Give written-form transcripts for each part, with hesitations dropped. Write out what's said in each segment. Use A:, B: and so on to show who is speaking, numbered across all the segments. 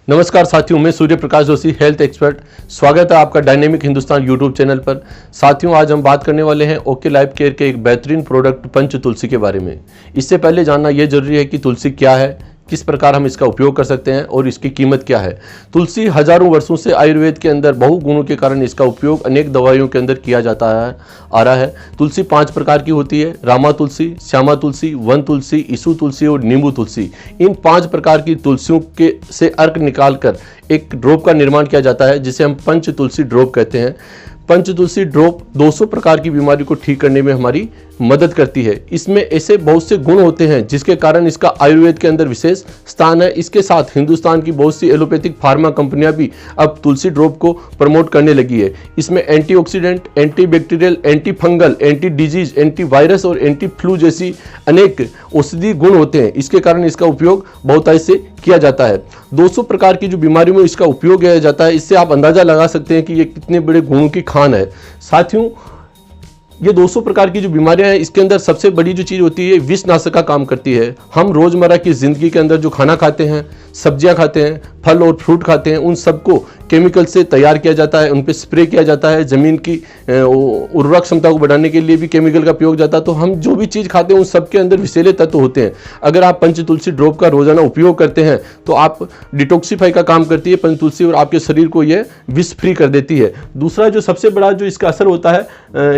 A: नमस्कार साथियों, मैं सूर्य प्रकाश जोशी, हेल्थ एक्सपर्ट। स्वागत है आपका डायनेमिक हिंदुस्तान यूट्यूब चैनल पर। साथियों, आज हम बात करने वाले हैं ओके लाइफ केयर के एक बेहतरीन प्रोडक्ट पंच तुलसी के बारे में। इससे पहले जानना यह जरूरी है कि तुलसी क्या है, किस प्रकार हम इसका उपयोग कर सकते हैं और इसकी कीमत क्या है। तुलसी हजारों वर्षों से आयुर्वेद के अंदर बहुगुणों के कारण इसका उपयोग अनेक दवाइयों के अंदर किया जाता है आ रहा है। तुलसी 5 प्रकार की होती है: रामा तुलसी, श्यामा तुलसी, वन तुलसी, ईसु तुलसी और नींबू तुलसी। इन 5 प्रकार की तुलसियों के से अर्क निकालकर एक ड्रॉप का निर्माण किया जाता है, जिसे हम पंच तुलसी ड्रॉप कहते हैं। पंच तुलसी ड्रॉप 200 प्रकार की बीमारी को ठीक करने में हमारी मदद करती है। इसमें ऐसे बहुत से गुण होते हैं जिसके कारण इसका आयुर्वेद के अंदर विशेष स्थान है। इसके साथ हिंदुस्तान की बहुत सी एलोपैथिक फार्मा कंपनियां भी अब तुलसी ड्रॉप को प्रमोट करने लगी है। इसमें antioxidant, antibacterial, anti fungal, anti disease, anti virus और एंटी फ्लू जैसी अनेक औषधि गुण होते हैं। इसके कारण इसका उपयोग बहुतायत से किया जाता है। 200 प्रकार की जो बीमारियों में इसका उपयोग किया जाता है, इससे आप अंदाजा लगा सकते हैं कि ये कितने बड़े गुणों की खान है। साथियों, ये 200 प्रकार की जो बीमारियां हैं, इसके अंदर सबसे बड़ी जो चीज़ होती है, विषनाशक का काम करती है। हम रोज़मर्रा की ज़िंदगी के अंदर जो खाना खाते हैं, सब्जियां खाते हैं, फल और फ्रूट खाते हैं, उन सबको केमिकल से तैयार किया जाता है, उन पे स्प्रे किया जाता है। ज़मीन की उर्वरक क्षमता को बढ़ाने के लिए भी केमिकल का प्रयोग जाता है। तो हम जो भी चीज़ खाते हैं उन सबके अंदर विषैले तत्व होते हैं। अगर आप पंच तुलसी ड्रॉप का रोजाना उपयोग करते हैं तो आप डिटॉक्सीफाई का काम करती है पंच तुलसी, और आपके शरीर को ये विष फ्री कर देती है। दूसरा जो सबसे बड़ा जो इसका असर होता है,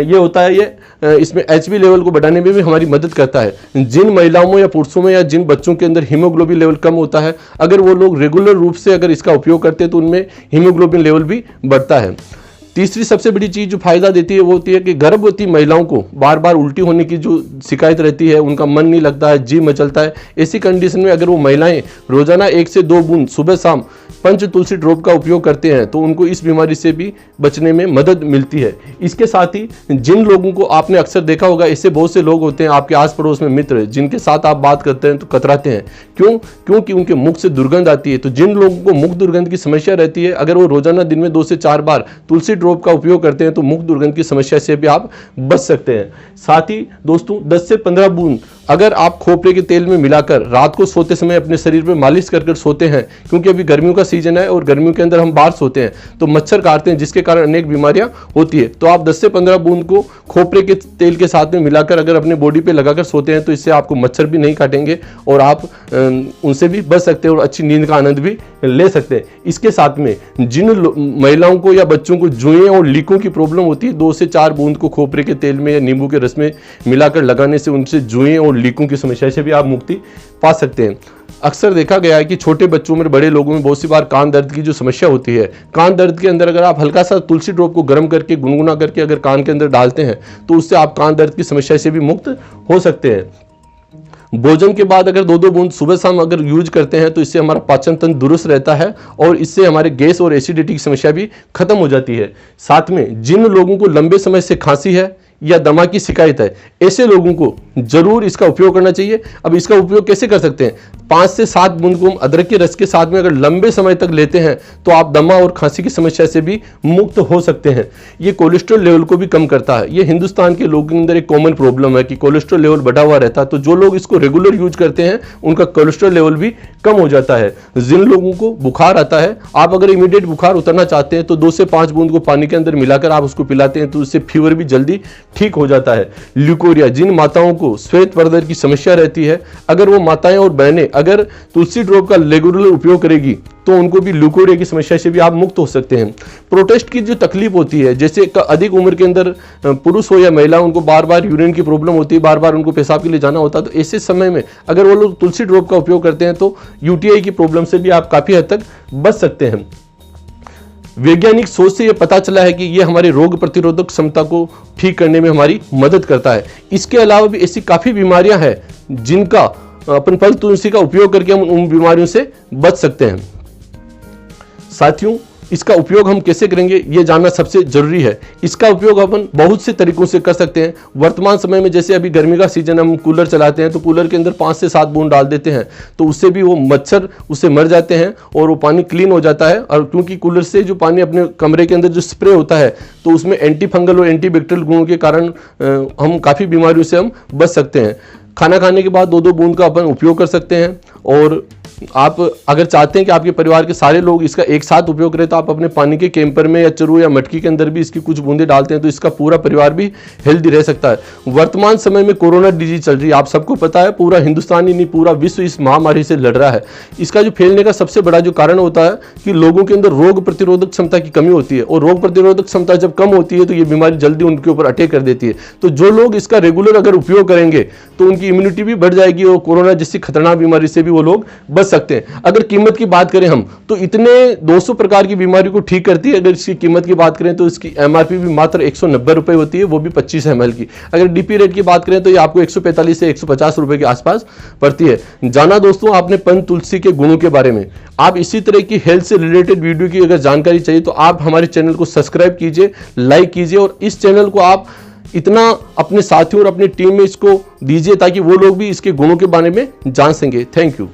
A: ये होता है ये इसमें HB लेवल को बढ़ाने में भी हमारी मदद करता है। जिन महिलाओं में या पुरुषों में या जिन बच्चों के अंदर हीमोग्लोबिन लेवल कम होता है, अगर वो लोग रेगुलर रूप से अगर इसका उपयोग करते हैं तो उनमें हीमोग्लोबिन लेवल भी बढ़ता है। तीसरी सबसे बड़ी चीज जो फायदा देती है वो होती है कि गर्भवती महिलाओं को बार बार उल्टी होने की जो शिकायत रहती है, उनका मन नहीं लगता है, जी मचलता है, ऐसी कंडीशन में अगर वो महिलाएं रोजाना 1 से 2 बूंद सुबह शाम पंच तुलसी ड्रॉप का उपयोग करते हैं तो उनको इस बीमारी से भी बचने में मदद मिलती है। इसके साथ ही जिन लोगों को आपने अक्सर देखा होगा, ऐसे बहुत से लोग होते हैं आपके आस पड़ोस में मित्र, जिनके साथ आप बात करते हैं तो कतराते हैं। क्योंकि उनके मुख से दुर्गंध आती है। तो जिन लोगों को मुख दुर्गंध की समस्या रहती है, अगर वो रोजाना दिन में 2 से 4 बार तुलसी ड्रॉप का उपयोग करते हैं तो मुख दुर्गंध की समस्या से भी आप बच सकते हैं। साथ ही दोस्तों, 10 से 15 बूंद अगर आप खोपरे के तेल में मिलाकर रात को सोते समय अपने शरीर पे मालिश कर सोते हैं, क्योंकि अभी गर्मियों का सीजन है और गर्मियों के अंदर हम बाहर सोते हैं तो मच्छर काटते हैं, जिसके कारण अनेक बीमारियां होती है। तो आप 10 से 15 बूंद को खोपरे के तेल के साथ में मिलाकर अगर अपने बॉडी पे लगाकर सोते हैं तो इससे आपको मच्छर भी नहीं काटेंगे और आप उनसे भी बच सकते हैं और अच्छी नींद का आनंद भी ले सकते हैं। इसके साथ में जिन महिलाओं को या बच्चों को जुएं और लीकों की प्रॉब्लम होती है, 2 से 4 बूंद को खोपरे के तेल में या नींबू के रस में मिलाकर लगाने से उनसे जुएं और लीकों की समस्या से भी आप मुक्ति पा सकते हैं। अक्सर देखा गया है कि छोटे बच्चों में, बड़े लोगों में बहुत सी बार कान दर्द की जो समस्या होती है, कान दर्द के अंदर अगर आप हल्का सा तुलसी ड्रॉप को गर्म करके गुनगुना करके अगर कान के अंदर डालते हैं तो उससे आप कान दर्द की समस्या से भी मुक्त हो सकते हैं। भोजन के बाद अगर 2-2 बूंद सुबह शाम अगर यूज करते हैं तो इससे हमारा पाचन तंत्र दुरुस्त रहता है और इससे हमारे गैस और एसिडिटी की समस्या भी खत्म हो जाती है। साथ में जिन लोगों को लंबे समय से खांसी है या दमा की शिकायत है, ऐसे लोगों को जरूर इसका उपयोग करना चाहिए। अब इसका उपयोग कैसे कर सकते हैं? 5 से 7 बूंद को हम अदरक के रस के साथ में अगर लंबे समय तक लेते हैं तो आप दमा और खांसी की समस्या से भी मुक्त हो सकते हैं। ये कोलेस्ट्रॉल लेवल को भी कम करता है। ये हिंदुस्तान के लोगों के अंदर एक कॉमन प्रॉब्लम है कि कोलेस्ट्रॉल लेवल बढ़ा हुआ रहता है, तो जो लोग इसको रेगुलर यूज करते हैं उनका कोलेस्ट्रॉल लेवल भी कम हो जाता है। जिन लोगों को बुखार आता है, आप अगर इमीडिएट बुखार उतरना चाहते हैं तो 2 से 5 बूंद को पानी के अंदर मिलाकर आप उसको पिलाते हैं तो उससे फीवर भी जल्दी ठीक हो जाता है। ल्यूकोरिया, जिन माताओं को श्वेत वर्धन की समस्या रहती है, अगर वो माताएं और बहनें अगर तुलसी ड्रॉप का रेगुलर उपयोग करेगी तो उनको भी ल्यूकोरिया की समस्या से भी आप मुक्त हो सकते हैं। प्रोटेस्ट की जो तकलीफ होती है, जैसे अधिक उम्र के अंदर पुरुष हो या महिला, उनको बार बार यूरिन की प्रॉब्लम होती है, बार बार उनको पेशाब के लिए जाना होता है, तो ऐसे समय में अगर वो लोग तुलसी ड्रॉप का उपयोग करते हैं तो UTI की प्रॉब्लम से भी आप काफी हद तक बच सकते हैं। वैज्ञानिक सोच से यह पता चला है कि यह हमारे रोग प्रतिरोधक क्षमता को ठीक करने में हमारी मदद करता है। इसके अलावा भी ऐसी काफी बीमारियां हैं जिनका अपन फल तुलसी का उपयोग करके हम उन बीमारियों से बच सकते हैं। साथियों, इसका उपयोग हम कैसे करेंगे ये जानना सबसे जरूरी है। इसका उपयोग अपन बहुत से तरीकों से कर सकते हैं। वर्तमान समय में जैसे अभी गर्मी का सीजन, हम कूलर चलाते हैं तो कूलर के अंदर 5 से 7 बूंद डाल देते हैं तो उससे भी वो मच्छर उससे मर जाते हैं और वो पानी क्लीन हो जाता है। और क्योंकि कूलर से जो पानी अपने कमरे के अंदर जो स्प्रे होता है तो उसमें एंटी फंगल और एंटीबैक्टीरियल गुणों के कारण हम काफ़ी बीमारियों से हम बच सकते हैं। खाना खाने के बाद 2-2 बूंद का अपन उपयोग कर सकते हैं। और आप अगर चाहते हैं कि आपके परिवार के सारे लोग इसका एक साथ उपयोग करें तो आप अपने पानी के कैंपर में या चरू या मटकी के अंदर भी इसकी कुछ बूंदे डालते हैं तो इसका पूरा परिवार भी हेल्दी रह सकता है। वर्तमान समय में कोरोना डिजीज चल रही है, आप सबको पता है, पूरा हिंदुस्तान ही नहीं पूरा विश्व इस महामारी से लड़ रहा है। इसका जो फैलने का सबसे बड़ा जो कारण होता है कि लोगों के अंदर रोग प्रतिरोधक क्षमता की कमी होती है, और रोग प्रतिरोधक क्षमता जब कम होती है तो ये बीमारी जल्दी उनके ऊपर अटैक कर देती है। तो जो लोग इसका रेगुलर अगर उपयोग करेंगे तो उनकी इम्यूनिटी भी बढ़ जाएगी और कोरोना जैसी खतरनाक बीमारी से भी वो लोग बच सकते हैं। अगर कीमत की बात करें हम तो इतने 200 प्रकार की बीमारी को ठीक करती है। अगर इसकी कीमत की बात करें तो इसकी एमआरपी भी मात्र 190 रुपए होती है, वो भी 25 ml की। अगर डीपी रेट की बात करें तो ये आपको 145 से 150 रुपए के आसपास पड़ती है। जाना दोस्तों आपने पंच तुलसी के गुणों के बारे में। आप इसी तरह की हेल्थ से रिलेटेड वीडियो की अगर जानकारी चाहिए तो आप हमारे चैनल को सब्सक्राइब कीजिए, लाइक कीजिए, और इस चैनल को आप इतना अपने साथियों और अपनी टीम में इसको दीजिए ताकि वो लोग भी इसके गुणों के बारे में जान सकें। Thank you.